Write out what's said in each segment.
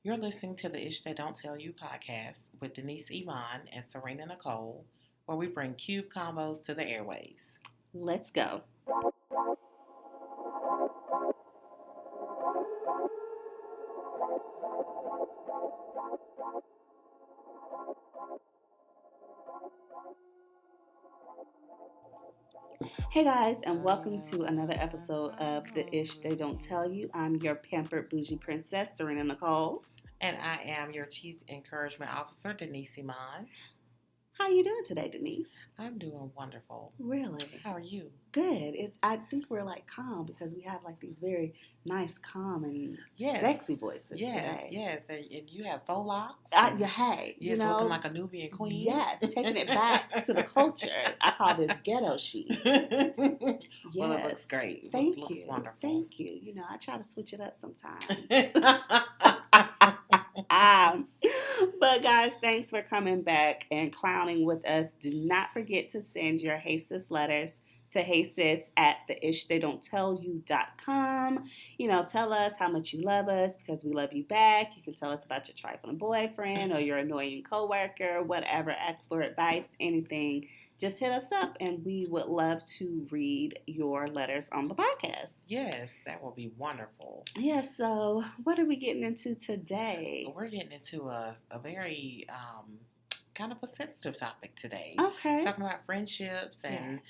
You're listening to the Ish They Don't Tell You podcast with Denise Iman and Serena Nicole, where we bring cube combos to the airwaves. Let's go. Hey guys, and welcome to another episode of The Ish They Don't Tell You. I'm your pampered bougie princess, Serena Nicole. And I am your Chief Encouragement Officer, Denise Iman. How you doing today, Denise? I'm doing wonderful. Really? How are you? Good. I think we're like calm because we have like these very nice, calm, and sexy voices today. Yes, and you have faux locks. Hey, yes, looking like a Nubian queen. Yes, taking it back to the culture. I call this ghetto chic. Yes. Well, it looks great. Thank you. Looks wonderful. Thank you. You know, I try to switch it up sometimes. But guys, thanks for coming back and clowning with us. Do not forget to send your Hey Sis letters to heysis@theishdeydonttellyou.com. You know, tell us how much you love us because we love you back. You can tell us about your trifling boyfriend or your annoying coworker, whatever. Ask for advice, anything. Just hit us up and we would love to read your letters on the podcast. Yes, that will be wonderful. Yeah, so what are we getting into today? We're getting into a very kind of a sensitive topic today. Okay. Talking about friendships and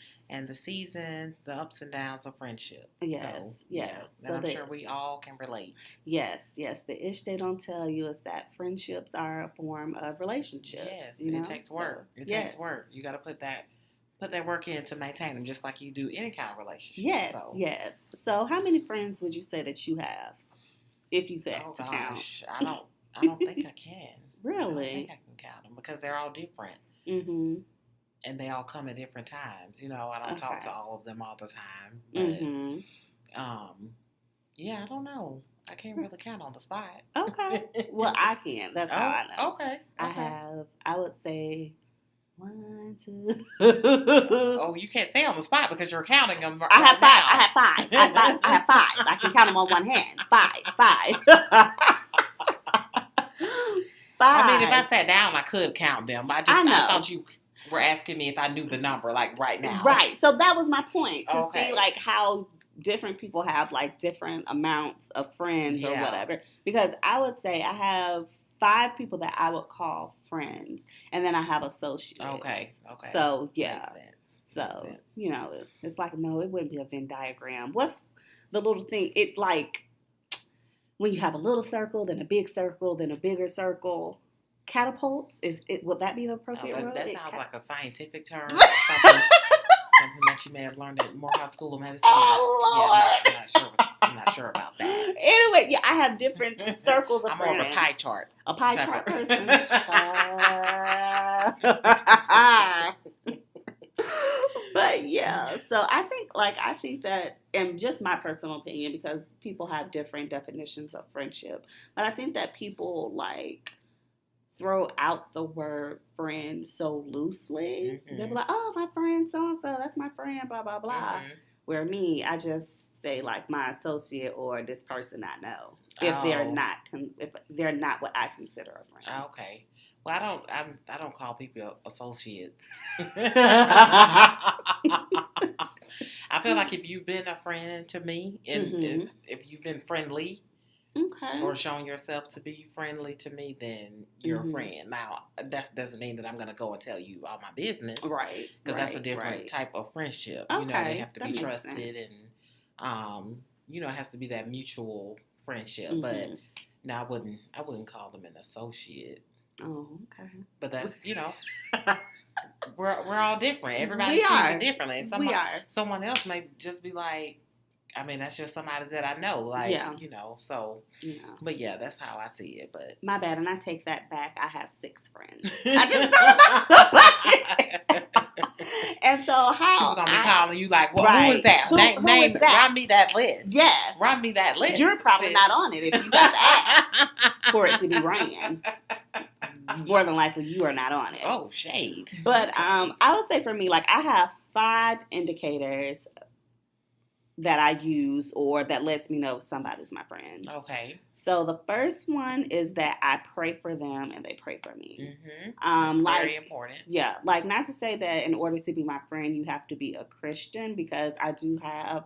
the seasons, the ups and downs of friendship. Yes, so, yes. Yeah, and I'm sure we all can relate. Yes. The ish they don't tell you is that friendships are a form of relationships. Yes, it takes work. Takes work. You got to put that work in to maintain them, just like you do any kind of relationship. Yes. So, how many friends would you say that you have, if you could count? I don't think I can. Really? I don't think I can count them because they're all different. Mm-hmm. And they all come at different times. You know, I don't talk to all of them all the time. But, I don't know. I can't really count on the spot. Okay. Well, I can. That's how I know. Okay. I would say 1, 2. Oh, you can't say on the spot because you're counting them. I have 5. I have 5. I can count them on one hand. 5. 5. I mean, if I sat down, I could count them. I thought you were asking me if I knew the number, like right now. Right. So that was my point, to see like how different people have like different amounts of friends or whatever. Because I would say I have 5 people that I would call friends, and then I have associates. Okay. So yeah. Makes sense. So you know, it's like no, it wouldn't be a Venn diagram. What's the little thing? It like when you have a little circle, then a big circle, then a bigger circle. Catapults? Would that be the appropriate word? That sounds like a scientific term. Something that you may have learned at Morehouse School of Medicine. Oh, Lord. I'm not sure about that. Anyway, I have different circles of friends. I'm more of a pie chart. A pie chart person. But yeah, so I think that, and just my personal opinion, because people have different definitions of friendship, but I think that people like throw out the word friend so loosely. Mm-hmm. They'll be like, oh, my friend so-and-so, that's my friend, blah, blah, blah. Mm-hmm. Where me, I just say like my associate or this person I know, if they're not what I consider a friend. Okay. Well, I don't call people associates. I feel like if you've been a friend to me, and if you've been friendly, or shown yourself to be friendly to me, then you're a friend. Now, that doesn't mean that I'm going to go and tell you all my business. Right. Because that's a different type of friendship. Okay. You know, they have to be trusted and, it has to be that mutual friendship. Mm-hmm. But no, I wouldn't call them an associate. Oh, okay. But that's, we're all different. Everybody sees it differently. Someone else may just be like, I mean, that's just somebody that I know, like, so, but that's how I see it, but. My bad, and I take that back. I have 6 friends. I just thought about somebody. And so how? People going to be calling you like, well, who is that? Name, run me that list. Yes. Run me that list. You're probably not on it if you got to ask for it to be ran. More than likely, you are not on it. Oh, shade. But I would say for me, like, I have 5 indicators that I use or that lets me know somebody's my friend. Okay. So the first one is that I pray for them and they pray for me. That's very important. Yeah, like not to say that in order to be my friend you have to be a Christian, because I do have,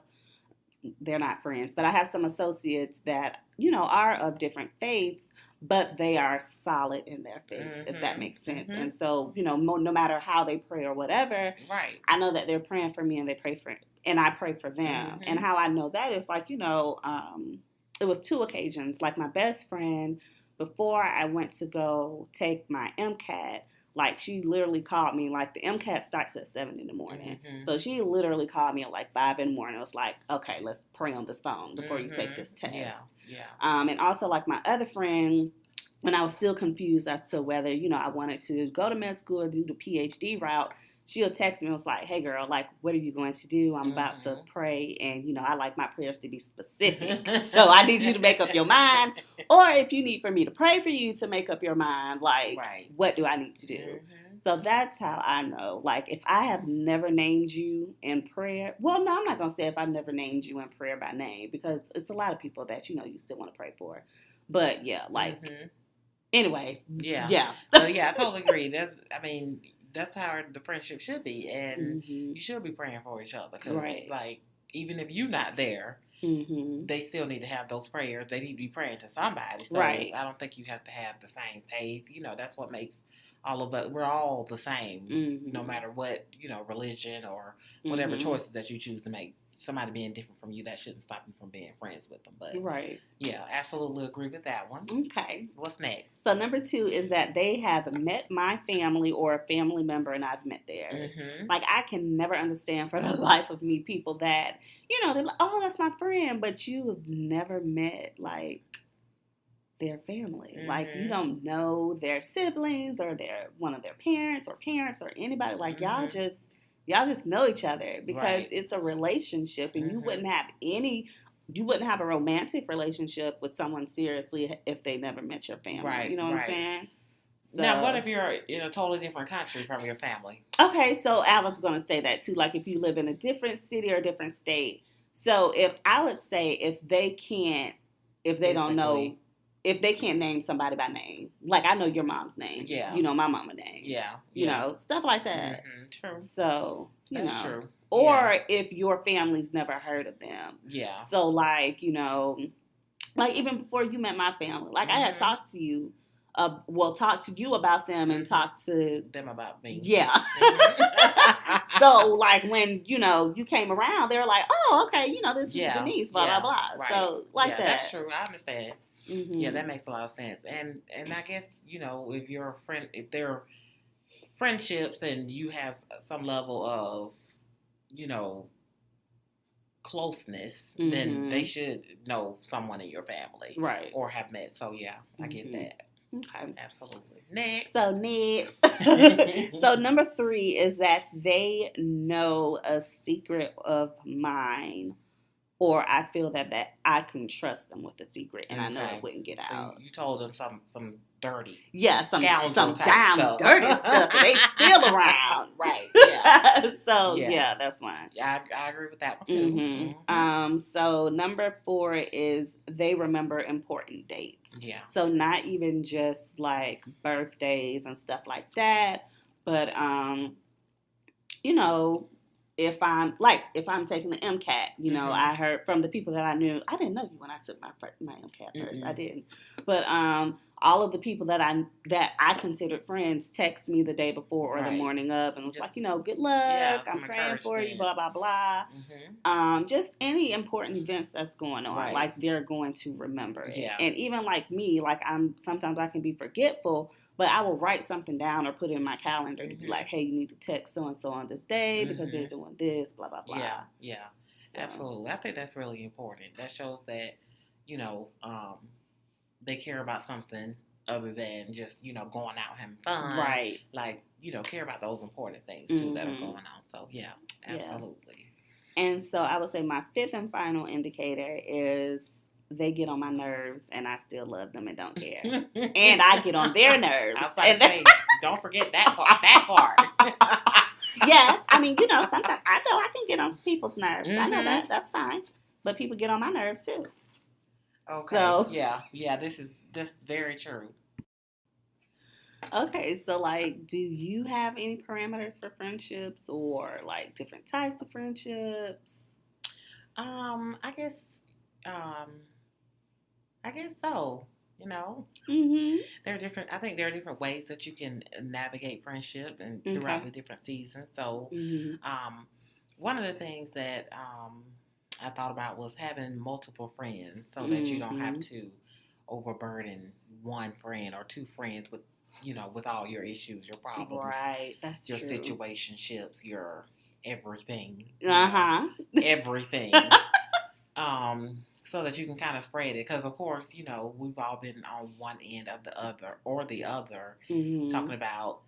they're not friends, but I have some associates that, are of different faiths, but they are solid in their faiths, if that makes sense. And so, no matter how they pray or whatever, right, I know that they're praying for me and and I pray for them. And how I know that is like, it was 2 occasions. Like my best friend, before I went to go take my MCAT, like she literally called me, like the MCAT starts at 7 in the morning. So she literally called me at like 5 in the morning. It was like, okay, let's pray on this phone before you take this test. Yeah. And also like my other friend, when I was still confused as to whether, I wanted to go to med school or do the PhD route, she'll text me and was like, hey girl, like, what are you going to do? I'm about to pray, and, I like my prayers to be specific. So I need you to make up your mind. Or if you need for me to pray for you to make up your mind, like, what do I need to do? So that's how I know. Like, if I have never named you in prayer, well, no, I'm not going to say if I've never named you in prayer by name, because it's a lot of people that, you still want to pray for. But, yeah, like, anyway. Yeah. But, yeah, I totally agree. That's how the friendship should be, and you should be praying for each other, because, like, even if you're not there, they still need to have those prayers. They need to be praying to somebody. So I don't think you have to have the same faith. That's what makes all of us, we're all the same, no matter what, religion or whatever choices that you choose to make. Somebody being different from you, that shouldn't stop you from being friends with them. But yeah, absolutely agree with that one. Okay. What's next? So number 2 is that they have met my family or a family member and I've met theirs. Like, I can never understand for the life of me people that, they're like, oh, that's my friend, but you have never met, like, their family. Like, you don't know their siblings or one of their parents or anybody. Like, y'all just know each other because it's a relationship, and you wouldn't have a romantic relationship with someone seriously if they never met your family. You know what I'm saying? So, now, what if you're in a totally different country from your family? Okay, so I was going to say that too. Like, if you live in a different city or a different state. So if I would say if they don't know, if they can't name somebody by name, like I know your mom's name, my mama's name, stuff like that. True. So that's true. Or if your family's never heard of them, So like like even before you met my family, like I had talked to you, talk to you about them and talk to them about me. Yeah. So like when you came around, they were like, oh, okay, this is Denise, blah blah blah. So like that. That's true. I understand. Yeah, that makes a lot of sense. And I guess, if you're a friend, if they're friendships and you have some level of, closeness, then they should know someone in your family. Right. Or have met. So, yeah, I get that. Okay. Absolutely. Next. So number 3 is that they know a secret of mine, or I feel that I can trust them with the secret, and I know it wouldn't get out. You told them some dirty, some damn stuff. Dirty stuff. They still around, right? Yeah. So that's one. I agree with that one too. So number 4 is they remember important dates. Yeah. So not even just like birthdays and stuff like that, but if I'm taking the MCAT, I heard from the people that I knew. I didn't know you when I took my MCAT first. I didn't, but all of the people that I considered friends text me the day before or the morning of, and was like, good luck. I'm praying for you. Blah blah blah. Just any important events that's going on, like they're going to remember it. Yeah. And even like me, like sometimes I can be forgetful. But I will write something down or put it in my calendar to be like, hey, you need to text so-and-so on this day because they're doing this, blah, blah, blah. Yeah, so. Absolutely. I think that's really important. That shows that, they care about something other than just, going out having fun. Right. Like, care about those important things, too, that are going on. So, yeah, absolutely. Yeah. And so I would say my 5th and final indicator is they get on my nerves, and I still love them and don't care. And I get on their nerves. I was about to say, don't forget that part. Yes. I mean, sometimes I know I can get on people's nerves. I know that. That's fine. But people get on my nerves, too. Okay. So yeah. This is very true. okay, so like, do you have any parameters for friendships or like different types of friendships? I guess, um, I guess so. You know, Mm-hmm. there are different. I think there are different ways that you can navigate friendship and throughout Okay. the different seasons. So, Mm-hmm. um, one of the things that I thought about was having multiple friends so that you don't have Mm-hmm. to overburden one friend or two friends with, with all your issues, your problems, Right, that's your true. situationships, your everything, Uh-huh. everything. So that you can kind of spread it. Because, of course, we've all been on one end of the other or the other, Mm-hmm. talking about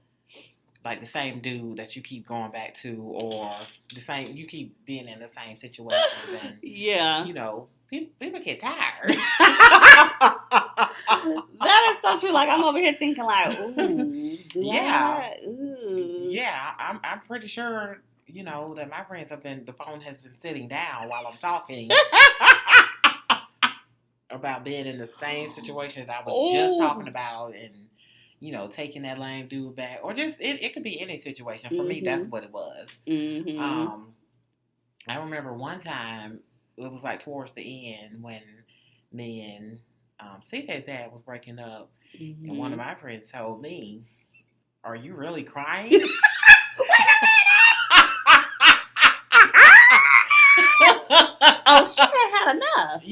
like the same dude that you keep going back to, or you keep being in the same situations, and, Yeah. people get tired. That is so true. Like I'm over here thinking like, ooh, do Yeah. I? Ooh. Yeah, I'm pretty sure, that my friends the phone has been sitting down while I'm talking about being in the same situation that I was just talking Oh. about, and taking that lame dude back, or just it could be any situation. For me, that's Mm-hmm. what it was. Mm-hmm. Um, I remember one time it was like towards the end when me and CJ's dad was breaking up, and one Mm-hmm. of my friends told me, "Are you really crying?" Oh, she had enough.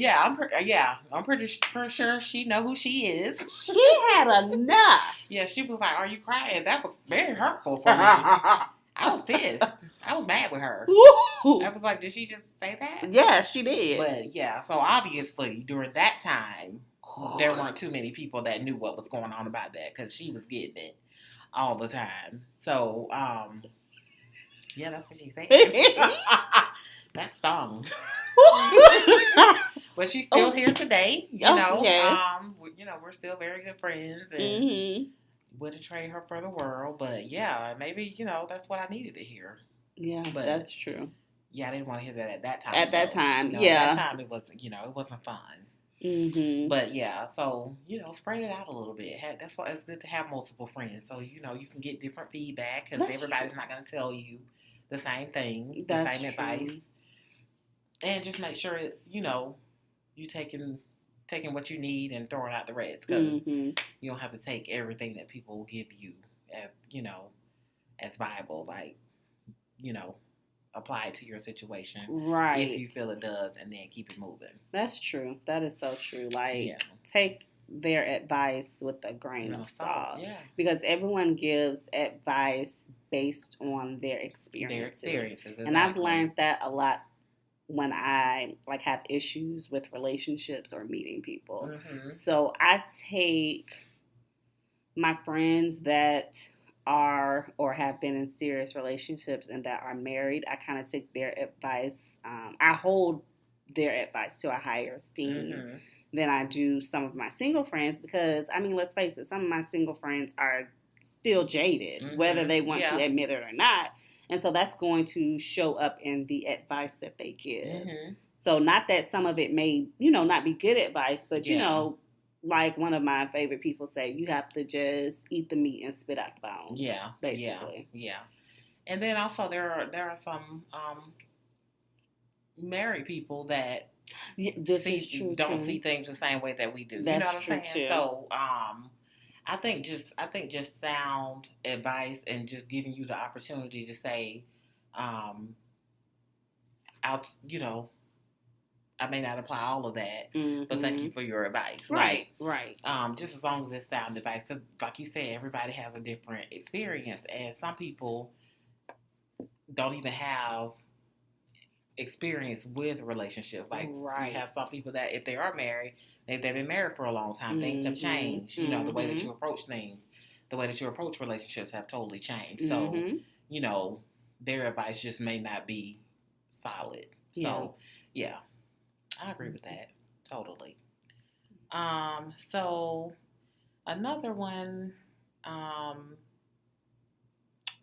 I'm pretty sure she know who she is. She had enough. Yeah, she was like, "Are you crying?" That was very hurtful for me. I was pissed. I was mad with her. I was like, "Did she just say that?" Yeah, she did. But yeah, so obviously during that time, there weren't too many people that knew what was going on about that, because she was getting it all the time. So, yeah, that's what she said. That stung. But she's still here today. Yes. We're still very good friends, and Mm-hmm. wouldn't trade her for the world. But yeah, maybe that's what I needed to hear. Yeah, But that's true. yeah, I didn't want to hear that at that time. At that Though. time, At yeah. that time it wasn't. It wasn't fun. Mm-hmm. But yeah, so spread it out a little bit. That's why it's good to have multiple friends, so you can get different feedback, because everybody's true. not going to tell you the same thing, the That's same true. advice, and just make sure it's you taking what you need and throwing out the rest, because you don't have to take everything that people will give you as as Bible, like apply it to your situation, Right. if you feel it does, and then keep it moving. That's true. That is so true. Like, Yeah. take their advice with a grain of salt. Yeah. Because everyone gives advice based on their experiences. Exactly. And I've learned that a lot when I like have issues with relationships or meeting people. Mm-hmm. So I take my friends that are or have been in serious relationships and that are married, I kind of take their advice. I hold their advice to a higher esteem than I do some of my single friends, because, I mean, let's face it, some of my single friends are still jaded, whether they want to admit it or not. And so that's going to show up in the advice that they give. So not that some of it may, not be good advice, but, like one of my favorite people say, you have to just eat the meat and spit out the bones. Yeah, basically. Yeah. And then also there are some married people that don't see things the same way that we do. That's you know what I'm saying? Too. So I think just sound advice and just giving you the opportunity to say, I may not apply all of that, but thank you for your advice. Right. Just as long as it's sound advice, because like you said, everybody has a different experience, and some people don't even have experience with relationships. Like you have some people that if they are married, they've been married for a long time. Things have changed. The way that you approach things, the way that you approach relationships have totally changed. So, their advice just may not be solid. So, yeah. I agree with that. Totally. So another one,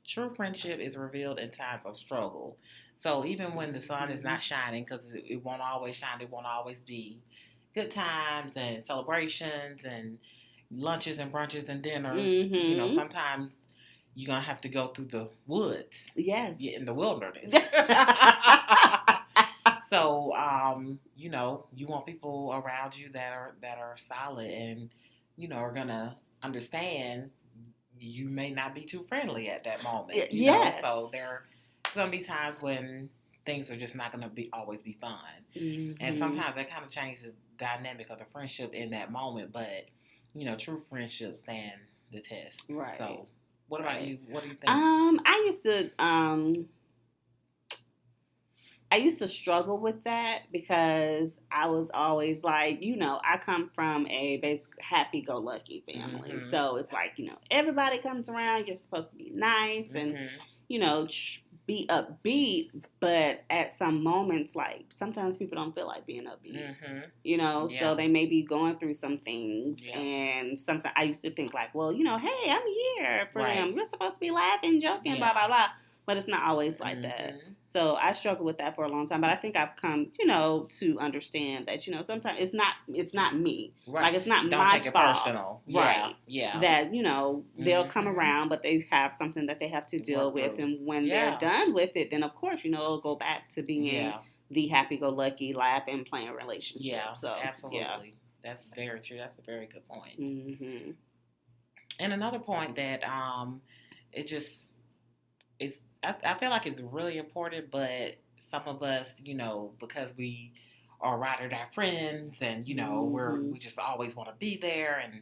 true friendship is revealed in times of struggle. So even when the sun is not shining, because it won't always shine, it won't always be, good times and celebrations and lunches and brunches and dinners, sometimes you're going to have to go through the woods. Yes. In the wilderness. So, you want people around you that are solid and, are going to understand you may not be too friendly at that moment. You know? So there's going to be times when things are just not going to always be fun. And sometimes that kind of changes the dynamic of the friendship in that moment. But, true friendships stand the test. Right. So what about you? What do you think? I used to struggle with that because I was always like, I come from a basic happy-go-lucky family. Mm-hmm. So it's like, everybody comes around. You're supposed to be nice and, be upbeat. But at some moments, like, sometimes people don't feel like being upbeat, so they may be going through some things. Yeah. And sometimes I used to think like, well, hey, I'm here for them. You're supposed to be laughing, joking, blah, blah, blah. But it's not always like that. So I struggled with that for a long time. But I think I've come, to understand that, sometimes it's not me. Right. Like, it's not my fault. Don't take it personal. Right. Yeah. That, they'll come around, but they have something that they have to deal with. And when they're done with it, then, of course, it'll go back to being the happy-go-lucky, laughing, playing relationship. Yeah, so, absolutely. Yeah. That's very true. That's a very good point. Mm-hmm. And another point that I feel like it's really important, but some of us, because we are ride or die friends and, we just always want to be there. And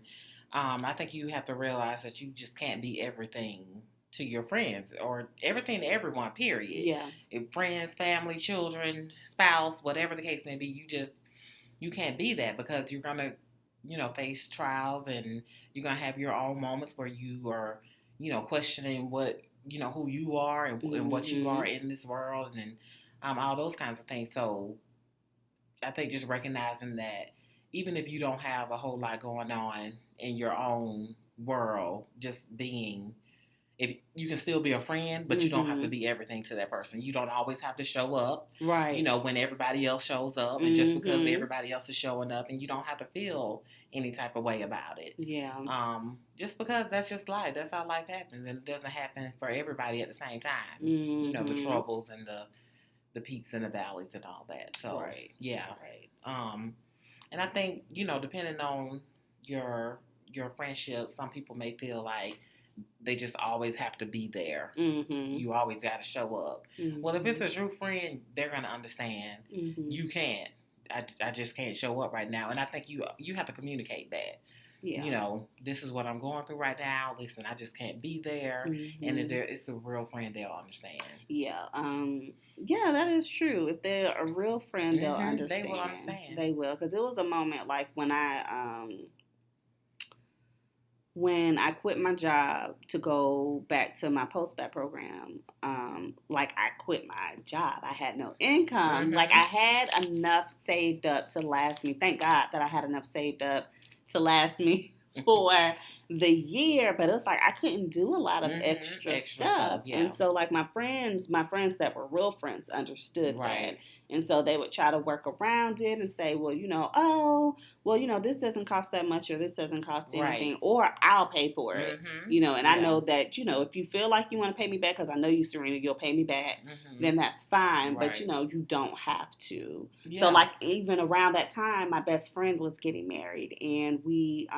I think you have to realize that you just can't be everything to your friends or everything to everyone, period. Yeah. If friends, family, children, spouse, whatever the case may be, you can't be that because you're going to, face trials and you're going to have your own moments where you are, questioning what, who you are and what you are in this world and all those kinds of things. So I think just recognizing that even if you don't have a whole lot going on in your own world, just being, if you can still be a friend, but you don't have to be everything to that person. You don't always have to show up, right? When everybody else shows up, and just because everybody else is showing up, and you don't have to feel any type of way about it. Yeah. Just because that's just life. That's how life happens, and it doesn't happen for everybody at the same time. The troubles and the peaks and the valleys and all that. So yeah. Right. And I think depending on your friendship, some people may feel like they just always have to be there. You always got to show up. Well, if it's a true friend, they're going to understand. You can't. I just can't show up right now. And I think you have to communicate that. Yeah. This is what I'm going through right now. Listen, I just can't be there. And if it's a real friend, they'll understand. Yeah. Yeah, that is true. If they're a real friend, they'll understand. They will understand. They will. Because it was a moment like when I quit my job to go back to my post-bac program, like I quit my job. I had no income. Like I had enough saved up to last me. Thank God that I had enough saved up to last me for the year. But it was like I couldn't do a lot of extra stuff. Yeah. And so like my friends that were real friends understood that. And so they would try to work around it and say, well, this doesn't cost that much or this doesn't cost anything or I'll pay for it, and I know that, if you feel like you want to pay me back, because I know you, Serena, you'll pay me back, then that's fine. But, you don't have to. Yeah. So like even around that time, my best friend was getting married and we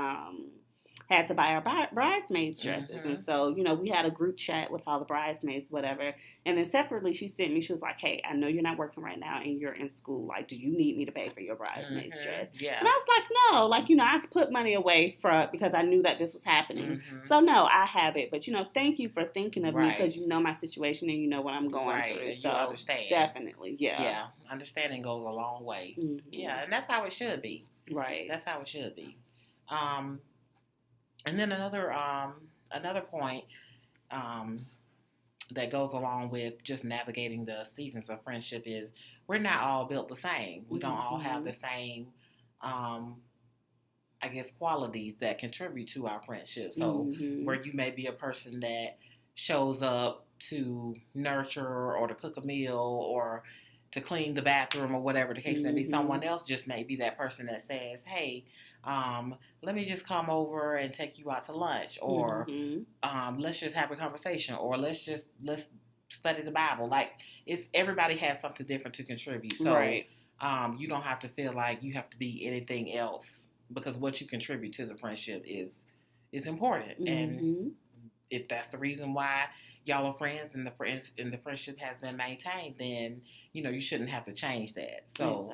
had to buy our bridesmaids dresses. And so, we had a group chat with all the bridesmaids, whatever. And then separately, she was like, hey, I know you're not working right now and you're in school. Like, do you need me to pay for your bridesmaids dress? Yeah. And I was like, no. Like, I put money away because I knew that this was happening. So, no, I have it. But, thank you for thinking of me because you know my situation and you know what I'm going through. So, you understand. Definitely, yeah. Yeah, understanding goes a long way. Yeah, and that's how it should be. Right. That's how it should be. And then another point that goes along with just navigating the seasons of friendship is we're not all built the same. We don't all have the same, qualities that contribute to our friendship. So where you may be a person that shows up to nurture or to cook a meal or to clean the bathroom or whatever the case may be. Someone else just may be that person that says, hey, let me just come over and take you out to lunch, or let's just have a conversation, or let's study the Bible. Like, everybody has something different to contribute. So you don't have to feel like you have to be anything else, because what you contribute to the friendship is important. And if that's the reason why y'all are friends and the friendship has been maintained, then you shouldn't have to change that. So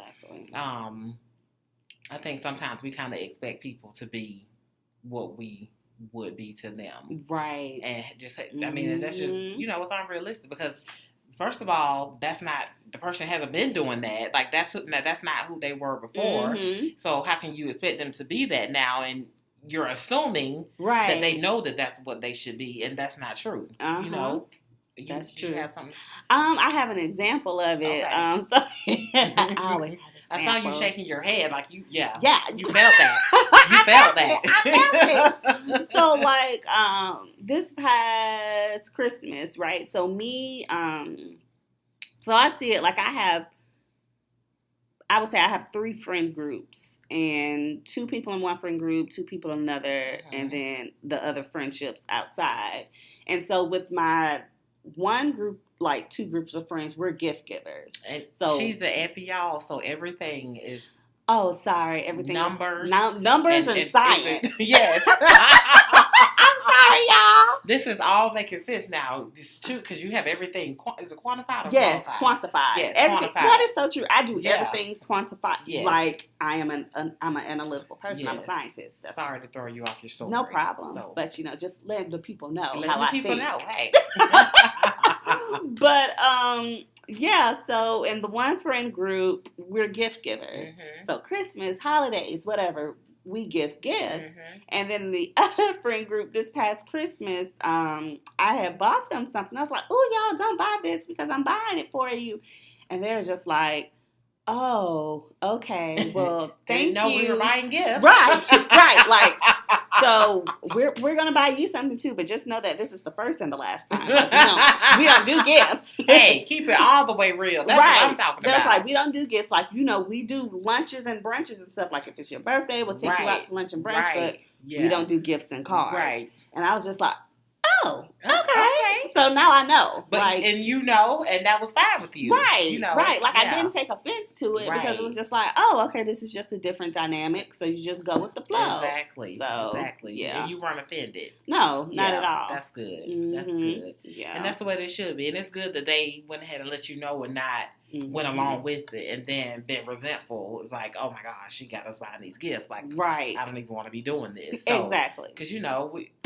I think sometimes we kind of expect people to be what we would be to them, right? And just I mean, that's just it's unrealistic, because first of all, that's not, the person hasn't been doing that. Like, that's not who they were before. So how can you expect them to be that now? And you're assuming that they know that that's what they should be, and that's not true. That's true. You have something? I have an example of it. Okay. So I always have examples. I saw you shaking your head like you felt that. You felt that. I felt it. So, like, this past Christmas, right? So me, so I see it like I would say I have 3 friend groups, and 2 people in one friend group, 2 people in another, and then the other friendships outside. And so with my one group, like 2 groups of friends, we're gift givers. And so she's the epi, y'all, so everything is... Oh, sorry. Everything numbers. Numbers and science. Yes. I'm sorry, y'all. This is all making sense now. This too, because you have everything. Is it quantified or yes, quantified? Yes, everything. Quantified. That is so true. I do everything quantified. Yes. Like, I'm an analytical person. Yes. I'm a scientist. Sorry to throw you off your sword. No problem. So. But just let the people know let how the I people think. Know. Hey. But yeah, so in the one friend group, we're gift givers. So Christmas, holidays, whatever, we give gifts. And then the other friend group, this past Christmas, I had bought them something. I was like, oh, y'all, don't buy this because I'm buying it for you. And they're just like, oh, okay, well, thank you. No, we were buying gifts. Right. Like, so we're gonna buy you something too, but just know that this is the first and the last time. Like, we don't do gifts. Hey, keep it all the way real. That's what I'm talking about. That's like, we don't do gifts. Like, we do lunches and brunches and stuff. Like, if it's your birthday, we'll take you out to lunch and brunch, but we don't do gifts and cards. Right. And I was just like, oh, okay. So now I know. But, like, and and that was fine with you. Right, right. Like, I didn't take offense to it because it was just like, oh, okay, this is just a different dynamic, so you just go with the flow. Exactly. So, yeah. And you weren't offended. No, not at all. That's good. That's good. Yeah. And that's the way they should be. And it's good that they went ahead and let you know and not went along with it and then been resentful. It's like, oh my gosh, she got us buying these gifts. Like, I don't even want to be doing this. So, exactly. Because,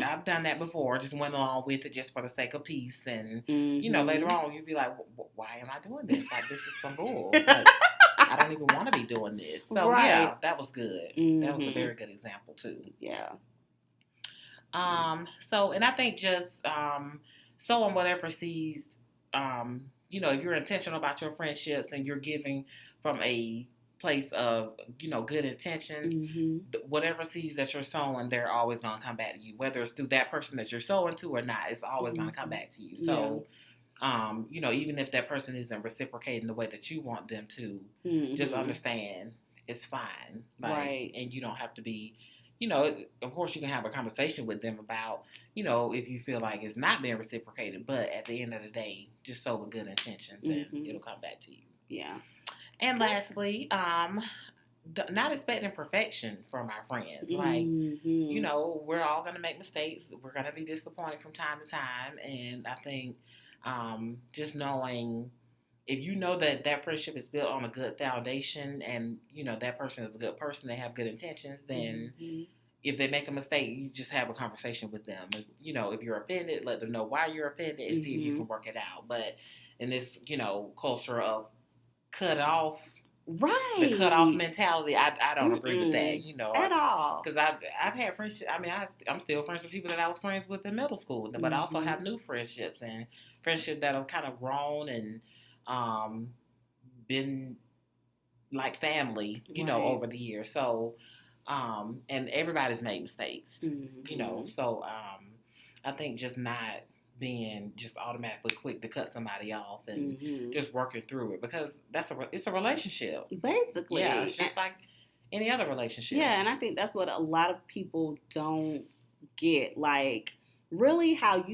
I've done that before. Just went along with it just for the sake of peace. And, later on, you'd be like, why am I doing this? Like, this is some bull. Like, I don't even want to be doing this. So, yeah, that was good. That was a very good example, too. Yeah. So, and I think just someone whatever sees, if you're intentional about your friendships and you're giving from a place of, good intentions, whatever seeds that you're sowing, they're always going to come back to you. Whether it's through that person that you're sowing to or not, it's always going to come back to you. So, even if that person isn't reciprocating the way that you want them to, just understand it's fine. Like, and you don't have to be, of course you can have a conversation with them about, if you feel like it's not being reciprocated, but at the end of the day, just sow with good intentions and it'll come back to you. Yeah. And lastly, not expecting perfection from our friends. Like, we're all going to make mistakes. We're going to be disappointed from time to time. And I think just knowing, if you know that friendship is built on a good foundation and, that person is a good person, they have good intentions, then if they make a mistake, you just have a conversation with them. If you're offended, let them know why you're offended and see if you can work it out. But in this, culture of cut off, the cut off mentality, I don't agree with that, at all. Because I've had friendships. I mean, I'm still friends with people that I was friends with in middle school, but I also have new friendships and friendships that have kind of grown and been like family, over the years. So, and everybody's made mistakes, so I think just not being just automatically quick to cut somebody off and just working through it, because it's a relationship. Basically. Yeah, it's just like any other relationship. Yeah, and I think that's what a lot of people don't get. Like, really how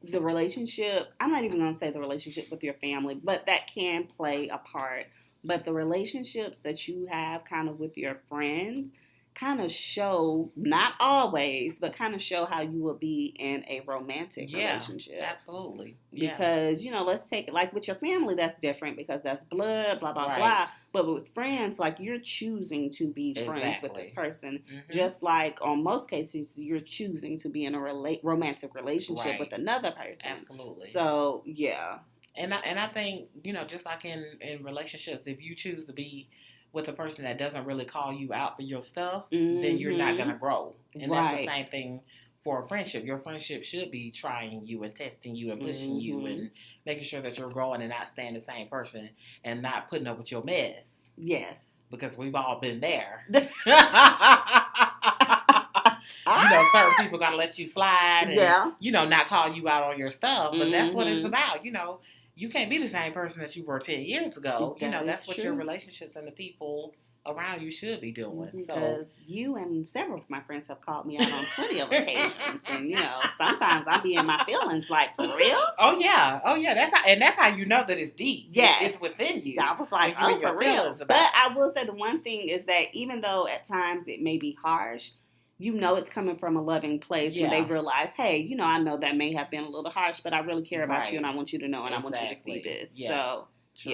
the relationship, I'm not even going to say the relationship with your family, but that can play a part. But the relationships that you have kind of with your friends kind of show, not always, but kind of show how you will be in a romantic relationship. Absolutely. Because, let's take it, like with your family, that's different because that's blood, blah, blah, blah. But with friends, like, you're choosing to be friends with this person. Just like on most cases, you're choosing to be in a romantic relationship with another person. Absolutely. So, yeah. And I think, just like in relationships, if you choose to be with a person that doesn't really call you out for your stuff, then you're not going to grow. And that's the same thing for a friendship. Your friendship should be trying you and testing you and pushing you and making sure that you're growing and not staying the same person and not putting up with your mess. Yes. Because we've all been there. Certain people got to let you slide and, not call you out on your stuff. But that's what it's about, You can't be the same person that you were 10 years ago. That's what your relationships and the people around you should be doing. Because you and several of my friends have called me out on plenty of occasions. And, sometimes I be in my feelings like, for real? Oh, yeah. That's how you know that it's deep. Yes. It's within you. I was like, oh, for real. But I will say the one thing is that even though at times it may be harsh, it's coming from a loving place when they realize, hey, I know that may have been a little harsh, but I really care about you and I want you to know and I want you to see this. Yeah. So, true.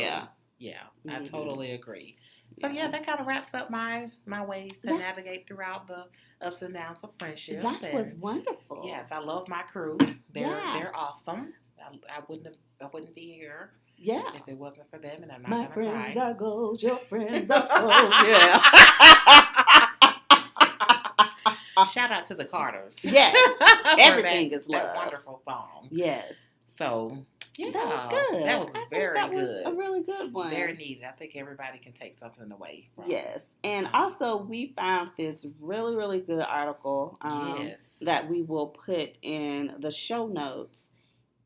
Yeah, I totally agree. So, that kind of wraps up my ways to navigate throughout the ups and downs of friendship. That was wonderful. Yes, I love my crew. They're awesome. I wouldn't be here. Yeah. If it wasn't for them, and I'm not going to cry. My friends are gold, your friends are gold. Yeah. Shout out to the Carters. Yes. Everything is love. That wonderful song. Yes. So, that was good. That was very good. Was a really good one. Very needed. I think everybody can take something away from Yes. And also, we found this really, really good article that we will put in the show notes.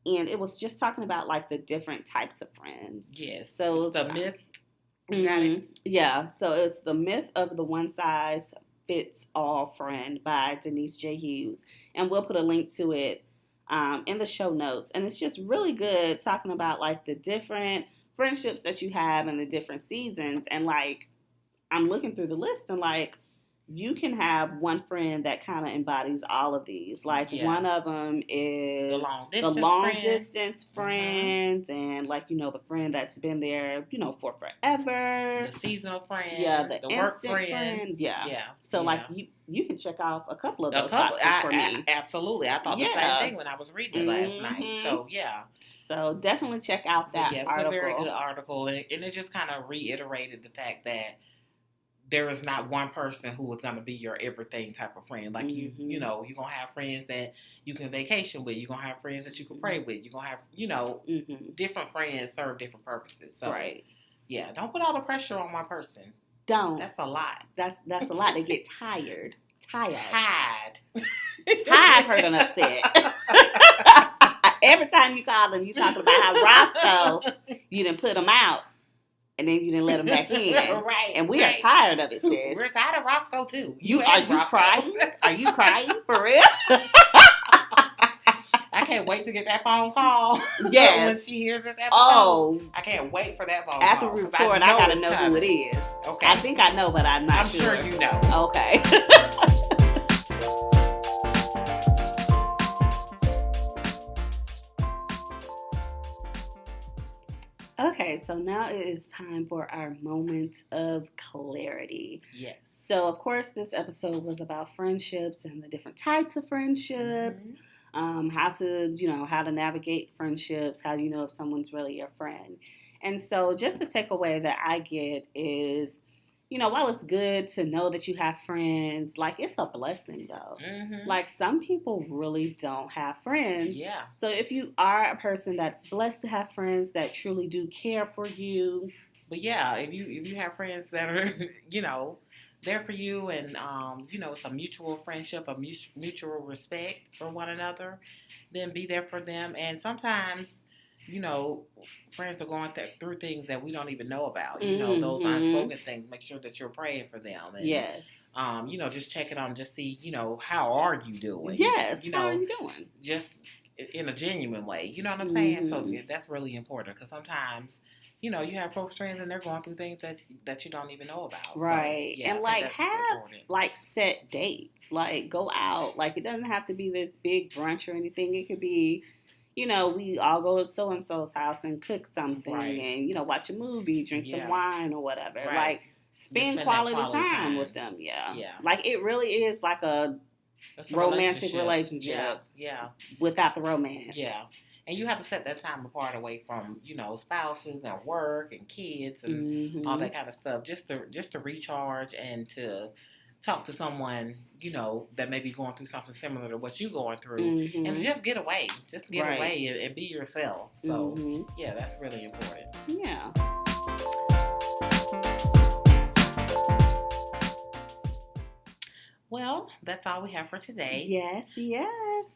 And it was just talking about, like, the different types of friends. Yes. So it's the myth. You got it? Yeah. So it's The Myth of the One Size Fits All Friend by Denise J. Hughes. And we'll put a link to it in the show notes. And it's just really good talking about, like, the different friendships that you have in the different seasons. And, like, I'm looking through the list and, like, you can have one friend that kind of embodies all of these. Like, one of them is the long distance friend, and, like, the friend that's been there, for forever. The seasonal friend. Yeah, the work friend. Yeah. So, like, you can check off a couple of those for me. Absolutely. I thought the same thing when I was reading it last night. So, yeah. So, definitely check out that article. It's a very good article, and it just kind of reiterated the fact that there is not one person who is going to be your everything type of friend. Like, you're going to have friends that you can vacation with. You're going to have friends that you can pray with. You're going to have, different friends serve different purposes. So, don't put all the pressure on one person. Don't. That's a lot. That's a lot. They get tired. Tired, hurt, and upset. Every time you call them, you talking about how Roscoe, you done put them out. And then you didn't let them back in. Right. And we are tired of it, sis. We're tired of Roscoe, too. Are you crying? Are you crying? For real? I can't wait to get that phone call. Yes. When she hears this episode. Oh. I can't wait for that phone call. After we record, I got to know who it is. Okay. I think I know, but I'm not sure. I'm sure you know. Okay. Okay, so now it is time for our moment of clarity. Yes. So, of course, this episode was about friendships and the different types of friendships, how to navigate friendships, how do you know if someone's really your friend. And so just the takeaway that I get is, while it's good to know that you have friends, like, it's a blessing, though. Mm-hmm. Like, some people really don't have friends. Yeah. So if you are a person that's blessed to have friends that truly do care for you. But, yeah, if you have friends that are, there for you, and it's a mutual friendship, a mutual respect for one another, then be there for them. And sometimes, friends are going through things that we don't even know about. Those unspoken things. Make sure that you're praying for them. And, yes. Just checking on, just see, how are you doing? Yes. How are you doing? Just in a genuine way. You know what I'm saying? So that's really important, because sometimes, you have close friends and they're going through things that you don't even know about. Right. So, yeah, and have set dates. Go out. It doesn't have to be this big brunch or anything. It could be, we all go to so and so's house and cook something, right. And watch a movie, drink some wine or whatever. Right. Spend quality time with them. Yeah. It really is a romantic relationship. Yeah. Without the romance. Yeah. And you have to set that time apart away from, spouses and work and kids and all that kind of stuff, just to recharge and to talk to someone, that may be going through something similar to what you're going through, and to just get away, away and be yourself. So, yeah, that's really important. Yeah. Well, that's all we have for today. Yes.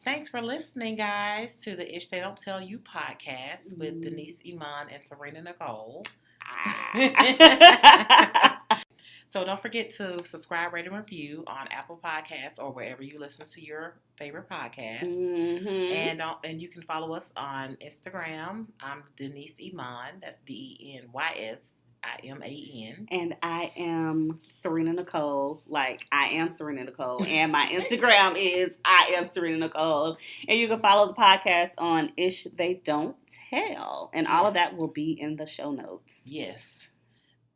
Thanks for listening, guys, to the Ish They Don't Tell You podcast with Denise Iman and Serena Nicole. So don't forget to subscribe, rate, and review on Apple Podcasts or wherever you listen to your favorite podcasts. And you can follow us on Instagram. I'm Denise Iman. That's DENYSIMAN. And I am Serena Nicole. I am Serena Nicole. And my Instagram is I am Serena Nicole. And you can follow the podcast on Ish They Don't Tell. And all of that will be in the show notes. Yes.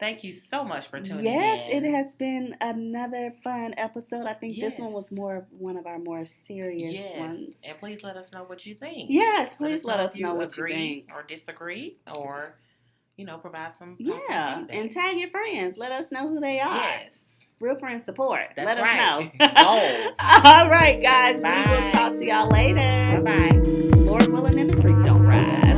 Thank you so much for tuning in. Yes, it has been another fun episode. I think this one was one of our more serious ones. And please let us know what you think. Yes, please let us know what you think. Or disagree, or, provide some feedback. And tag your friends. Let us know who they are. Yes. Real friend support. Let us know. Goals. All right, guys. Bye. We will talk to y'all later. Bye-bye. Lord willing and the creek don't ride.